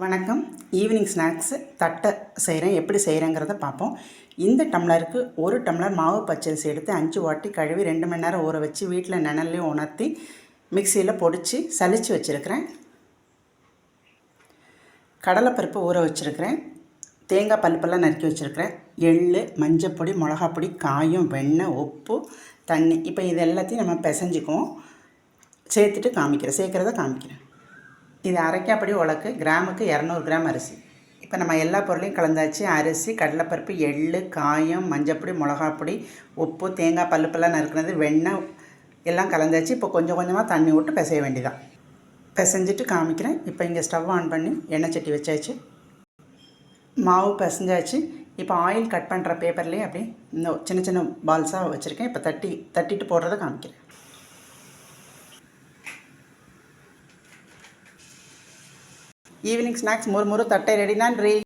வணக்கம். Evening snacks தட்டை செய்கிறேன். எப்படி செய்கிறேங்கிறத பார்ப்போம். இந்த டம்ளருக்கு 1 டம்ளர் மாவு பச்சரிசி எடுத்து 5 வாட்டி கழுவி 2 மணி நேரம் ஊற வச்சு வீட்டில் நிழல்லையும் உணர்த்தி மிக்சியில் பொடித்து சலித்து வச்சுருக்கிறேன். கடலைப்பருப்பு ஊற வச்சுருக்கிறேன். தேங்காய் பல்பெல்லாம் நறுக்கி வச்சுருக்கிறேன். எள், மஞ்சப்பொடி, மிளகாப்பொடி, காயம், வெண்ணெய், உப்பு, தண்ணி. இப்போ இது எல்லாத்தையும் நம்ம பிசைஞ்சிக்குவோம். சேர்த்துட்டு சேர்க்குறத காமிக்கிறேன். இது அரைக்காப்படி உலக்கு. கிராமுக்கு 200 கிராம் அரிசி. இப்போ நம்ம எல்லா பொருளையும் கலந்தாச்சு. அரிசி, கடலைப்பருப்பு, எள், காயம், மஞ்சப்பொடி, மிளகாப்பொடி, உப்பு, தேங்காய் பல்லுப்பெல்லாம் நறுக்குனது, வெண்ணெய் எல்லாம் கலந்தாச்சு. இப்போ கொஞ்சம் கொஞ்சமாக தண்ணி விட்டு பிசைய வேண்டியதான். பிசைஞ்சிட்டு காமிக்கிறேன். இப்போ இங்கே ஸ்டவ் ஆன் பண்ணி எண்ணெய் சட்டி வச்சாச்சு. மாவு பிசைஞ்சாச்சு. இப்போ ஆயில் கட் பண்ணுற பேப்பர்லேயே அப்படியே இந்த சின்ன சின்ன பால்ஸாக வச்சுருக்கேன். இப்போ தட்டிட்டு போடுறத காமிக்கிறேன். ஈவினிங் ஸ்நாக்ஸ் முறுமுறு தட்டை ரெடி. நன்றி.